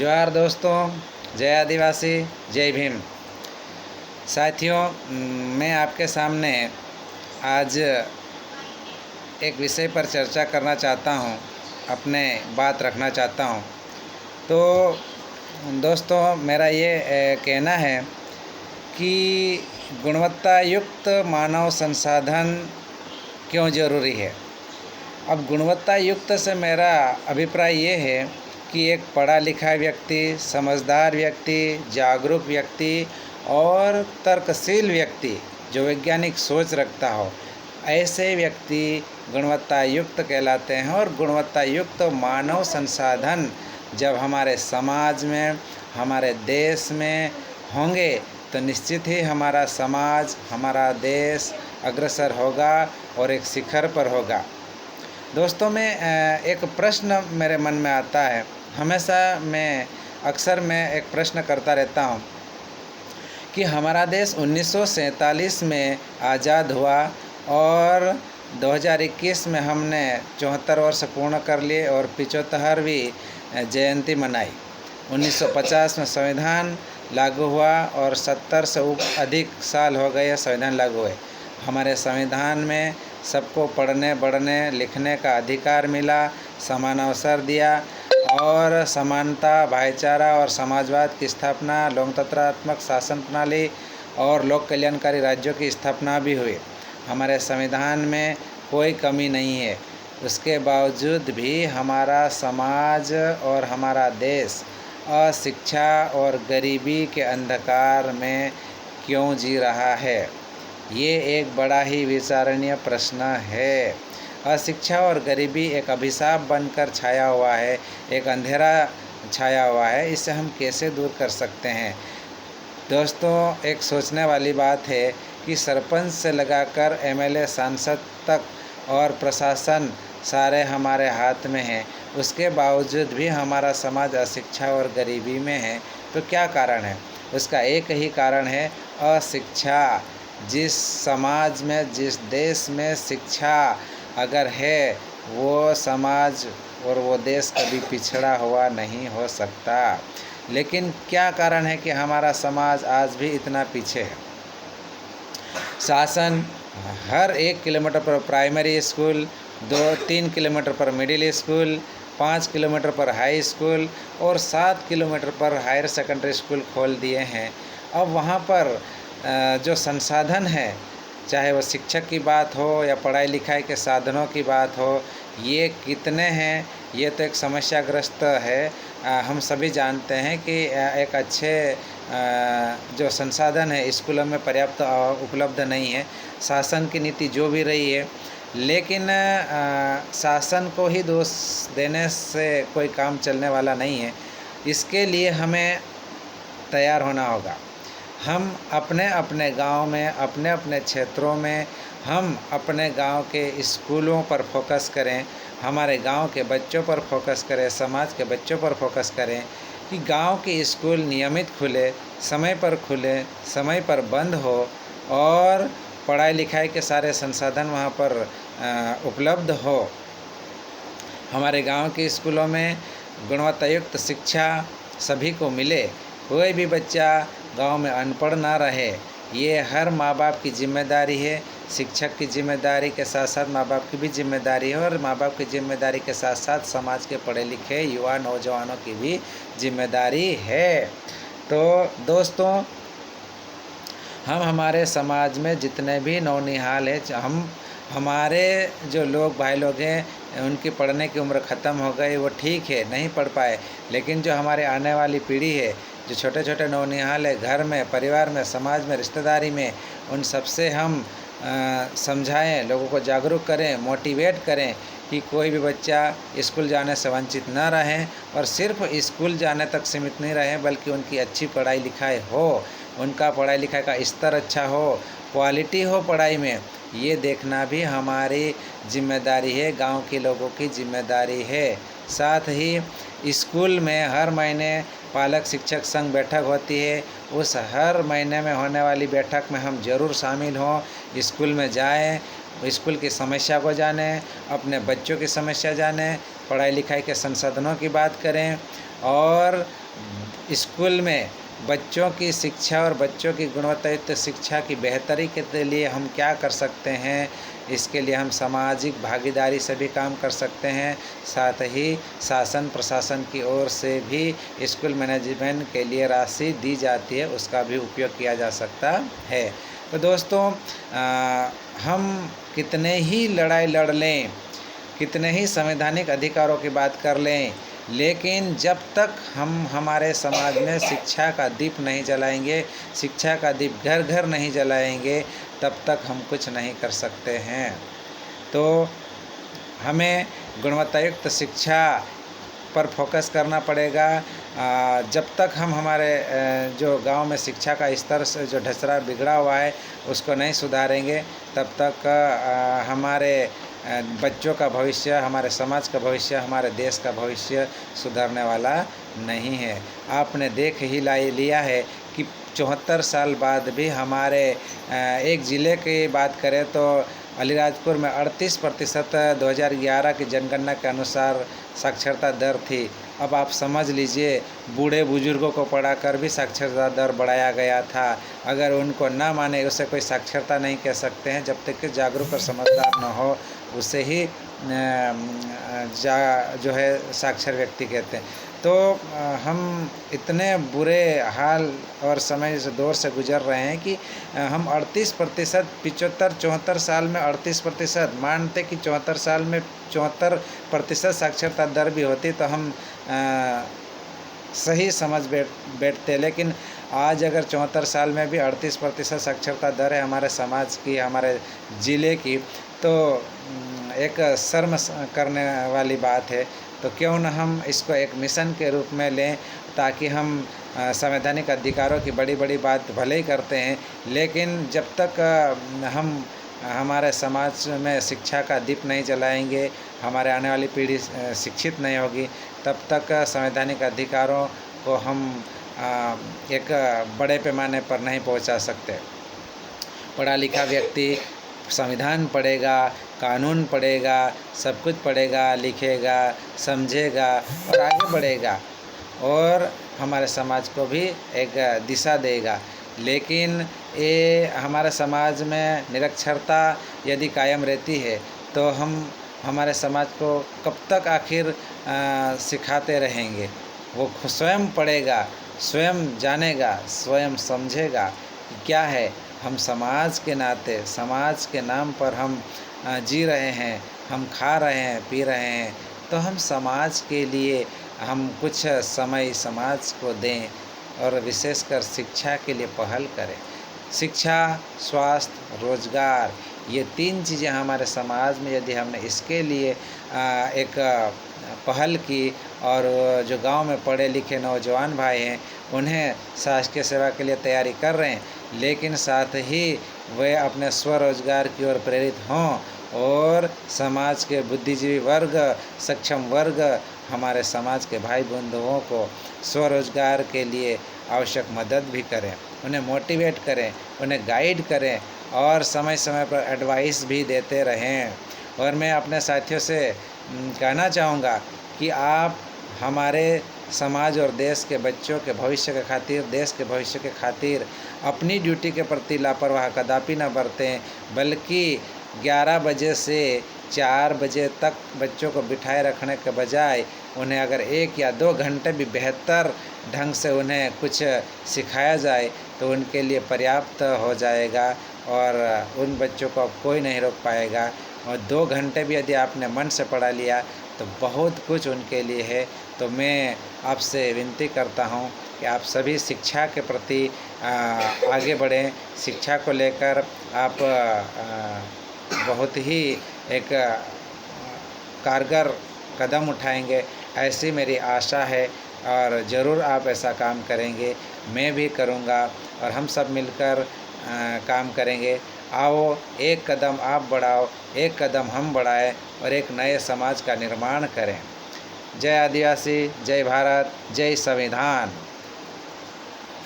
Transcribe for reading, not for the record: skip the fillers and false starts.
जोहार दोस्तों, जय आदिवासी, जय भीम। साथियों, मैं आपके सामने आज एक विषय पर चर्चा करना चाहता हूँ, अपने बात रखना चाहता हूँ। तो दोस्तों, मेरा ये कहना है कि गुणवत्ता युक्त मानव संसाधन क्यों ज़रूरी है। अब गुणवत्ता युक्त से मेरा अभिप्राय ये है कि एक पढ़ा लिखा व्यक्ति, समझदार व्यक्ति, जागरूक व्यक्ति और तर्कशील व्यक्ति जो वैज्ञानिक सोच रखता हो, ऐसे व्यक्ति गुणवत्ता युक्त कहलाते हैं। और गुणवत्ता युक्त मानव संसाधन जब हमारे समाज में, हमारे देश में होंगे तो निश्चित ही हमारा समाज, हमारा देश अग्रसर होगा और एक शिखर पर होगा। दोस्तों, मैं एक प्रश्न मेरे मन में आता है, हमेशा अक्सर मैं एक प्रश्न करता रहता हूँ कि हमारा देश 1947 में आज़ाद हुआ और 2021 में हमने 74 वर्ष पूर्ण कर लिए और 75वीं जयंती मनाई। 1950 में संविधान लागू हुआ और 70 से अधिक साल हो गए संविधान लागू हुए। हमारे संविधान में सबको पढ़ने, बढ़ने, लिखने का अधिकार मिला, समान अवसर दिया और समानता, भाईचारा और समाजवाद की स्थापना, लोकतंत्रात्मक शासन प्रणाली और लोक कल्याणकारी राज्यों की स्थापना भी हुई। हमारे संविधान में कोई कमी नहीं है। उसके बावजूद भी हमारा समाज और हमारा देश अशिक्षा और गरीबी के अंधकार में क्यों जी रहा है, ये एक बड़ा ही विचारणीय प्रश्न है। अशिक्षा और गरीबी एक अभिशाप बनकर छाया हुआ है, एक अंधेरा छाया हुआ है। इसे हम कैसे दूर कर सकते हैं? दोस्तों, एक सोचने वाली बात है कि सरपंच से लगाकर एमएलए, सांसद तक और प्रशासन सारे हमारे हाथ में है। उसके बावजूद भी हमारा समाज अशिक्षा और गरीबी में है। तो क्या कारण है? उसका एक ही कारण है, अशिक्षा। जिस समाज में, जिस देश में शिक्षा अगर है, वो समाज और वो देश कभी पिछड़ा हुआ नहीं हो सकता। लेकिन क्या कारण है कि हमारा समाज आज भी इतना पीछे है? शासन हर 1 किलोमीटर पर प्राइमरी स्कूल, 2-3 किलोमीटर पर मिडिल स्कूल, 5 किलोमीटर पर हाई स्कूल और 7 किलोमीटर पर हायर सेकेंडरी स्कूल खोल दिए हैं। अब वहाँ पर जो संसाधन है, चाहे वो शिक्षक की बात हो या पढ़ाई लिखाई के साधनों की बात हो, ये कितने हैं, ये तो एक समस्याग्रस्त है। हम सभी जानते हैं कि एक अच्छे जो संसाधन है स्कूलों में पर्याप्त उपलब्ध नहीं है। शासन की नीति जो भी रही है, लेकिन शासन को ही दोष देने से कोई काम चलने वाला नहीं है। इसके लिए हमें तैयार होना होगा। हम अपने अपने गांव में, अपने अपने क्षेत्रों में, हम अपने गांव के स्कूलों पर फोकस करें, हमारे गांव के बच्चों पर फोकस करें, समाज के बच्चों पर फोकस करें कि गांव के स्कूल नियमित खुले, समय पर खुले, समय पर बंद हो और पढ़ाई लिखाई के सारे संसाधन वहां पर उपलब्ध हो। हमारे गांव के स्कूलों में गुणवत्तायुक्त शिक्षा सभी को मिले। कोई भी बच्चा गांव में अनपढ़ ना रहे, ये हर माँ बाप की जिम्मेदारी है। शिक्षक की जिम्मेदारी के साथ साथ माँ बाप की भी जिम्मेदारी है और माँ बाप की जिम्मेदारी के साथ साथ समाज के पढ़े लिखे युवा नौजवानों की भी जिम्मेदारी है। तो दोस्तों, हम हमारे समाज में जितने भी नौनिहाल है, हमारे जो लोग भाई लोग हैं, उनकी पढ़ने की उम्र ख़त्म हो गई, वो ठीक है, नहीं पढ़ पाए, लेकिन जो हमारे आने वाली पीढ़ी है, जो छोटे छोटे नौनिहाल है, घर में, परिवार में, समाज में, रिश्तेदारी में, उन सबसे हम समझाएं, लोगों को जागरूक करें, मोटिवेट करें कि कोई भी बच्चा स्कूल जाने से वंचित न रहे और सिर्फ स्कूल जाने तक सीमित नहीं रहे, बल्कि उनकी अच्छी पढ़ाई लिखाई हो, उनका पढ़ाई लिखाई का स्तर अच्छा हो, क्वालिटी हो पढ़ाई में। ये देखना भी हमारी जिम्मेदारी है, गांव के लोगों की जिम्मेदारी है। साथ ही स्कूल में हर महीने पालक शिक्षक संघ बैठक होती है। उस हर महीने में होने वाली बैठक में हम ज़रूर शामिल हों, स्कूल में जाएं, स्कूल की समस्या को जानें, अपने बच्चों की समस्या जानें, पढ़ाई लिखाई के संसाधनों की बात करें और स्कूल में बच्चों की शिक्षा और बच्चों की गुणवत्तायुक्त शिक्षा की बेहतरी के लिए हम क्या कर सकते हैं, इसके लिए हम सामाजिक भागीदारी से भी काम कर सकते हैं। साथ ही शासन प्रशासन की ओर से भी स्कूल मैनेजमेंट के लिए राशि दी जाती है, उसका भी उपयोग किया जा सकता है। तो दोस्तों हम कितने ही लड़ाई लड़ लें, कितने ही संवैधानिक अधिकारों की बात कर लें, लेकिन जब तक हम हमारे समाज में शिक्षा का दीप नहीं जलाएंगे, शिक्षा का दीप घर घर नहीं जलाएंगे, तब तक हम कुछ नहीं कर सकते हैं। तो हमें गुणवत्तायुक्त शिक्षा पर फोकस करना पड़ेगा। जब तक हम हमारे जो गांव में शिक्षा का स्तर से जो ढसरा बिगड़ा हुआ है उसको नहीं सुधारेंगे, तब तक हमारे बच्चों का भविष्य, हमारे समाज का भविष्य, हमारे देश का भविष्य सुधरने वाला नहीं है। आपने देख ही लिया है कि 74 साल बाद भी हमारे एक ज़िले की बात करें तो अलीराजपुर में 38% 2011 की जनगणना के अनुसार साक्षरता दर थी। अब आप समझ लीजिए, बूढ़े बुजुर्गों को पढ़ाकर भी साक्षरता दर बढ़ाया गया था। अगर उनको ना माने उसे कोई साक्षरता नहीं कह सकते हैं। जब तक कि जागरूक और समझदार न हो उसे ही जो है साक्षर व्यक्ति कहते हैं। तो हम इतने बुरे हाल और समय से दौर से गुजर रहे हैं कि हम 38%, 75 74 साल में 38%, मानते कि 74 साल में 74% साक्षरता दर भी होती तो हम सही समझ बैठते। लेकिन आज अगर 74 साल में भी 38% साक्षरता दर है हमारे समाज की, हमारे ज़िले की, तो एक शर्म करने वाली बात है। तो क्यों न हम इसको एक मिशन के रूप में लें, ताकि हम संवैधानिक अधिकारों की बड़ी बड़ी बात भले ही करते हैं, लेकिन जब तक हम हमारे समाज में शिक्षा का दीप नहीं जलाएंगे, हमारे आने वाली पीढ़ी शिक्षित नहीं होगी, तब तक संवैधानिक अधिकारों को हम एक बड़े पैमाने पर नहीं पहुंचा सकते। पढ़ा लिखा व्यक्ति संविधान पढ़ेगा, कानून पढ़ेगा, सब कुछ पढ़ेगा, लिखेगा, समझेगा और आगे बढ़ेगा और हमारे समाज को भी एक दिशा देगा। लेकिन ये हमारे समाज में निरक्षरता यदि कायम रहती है तो हम हमारे समाज को कब तक आखिर सिखाते रहेंगे। वो स्वयं पढ़ेगा, स्वयं जानेगा, स्वयं समझेगा कि क्या है। हम समाज के नाते, समाज के नाम पर हम जी रहे हैं, हम खा रहे हैं, पी रहे हैं, तो हम समाज के लिए हम कुछ समय समाज को दें और विशेषकर शिक्षा के लिए पहल करें। शिक्षा, स्वास्थ्य, रोजगार, ये 3 चीज़ें हमारे समाज में यदि हमने इसके लिए एक पहल की और जो गांव में पढ़े लिखे नौजवान भाई हैं उन्हें शासकीय सेवा के लिए तैयारी कर रहे हैं, लेकिन साथ ही वे अपने स्वरोजगार की ओर प्रेरित हों और समाज के बुद्धिजीवी वर्ग, सक्षम वर्ग, हमारे समाज के भाई बंधुओं को स्वरोजगार के लिए आवश्यक मदद भी करें, उन्हें मोटिवेट करें, उन्हें गाइड करें और समय समय पर एडवाइस भी देते रहें। और मैं अपने साथियों से कहना चाहूँगा कि आप हमारे समाज और देश के बच्चों के भविष्य के खातिर, देश के भविष्य के खातिर अपनी ड्यूटी के प्रति लापरवाह कदापि न बरतें, बल्कि 11 बजे से 4 बजे तक बच्चों को बिठाए रखने के बजाय उन्हें अगर 1 या 2 घंटे भी बेहतर ढंग से उन्हें कुछ सिखाया जाए तो उनके लिए पर्याप्त हो जाएगा और उन बच्चों को अब कोई नहीं रोक पाएगा। और 2 घंटे भी यदि आपने मन से पढ़ा लिया तो बहुत कुछ उनके लिए है। तो मैं आपसे विनती करता हूँ कि आप सभी शिक्षा के प्रति आगे बढ़ें। शिक्षा को लेकर आप बहुत ही एक कारगर कदम उठाएंगे, ऐसी मेरी आशा है और ज़रूर आप ऐसा काम करेंगे। मैं भी करूँगा और हम सब मिलकर काम करेंगे। आओ एक कदम आप बढ़ाओ, एक कदम हम बढ़ाएं और एक नए समाज का निर्माण करें। जय आदिवासी, जय भारत, जय संविधान।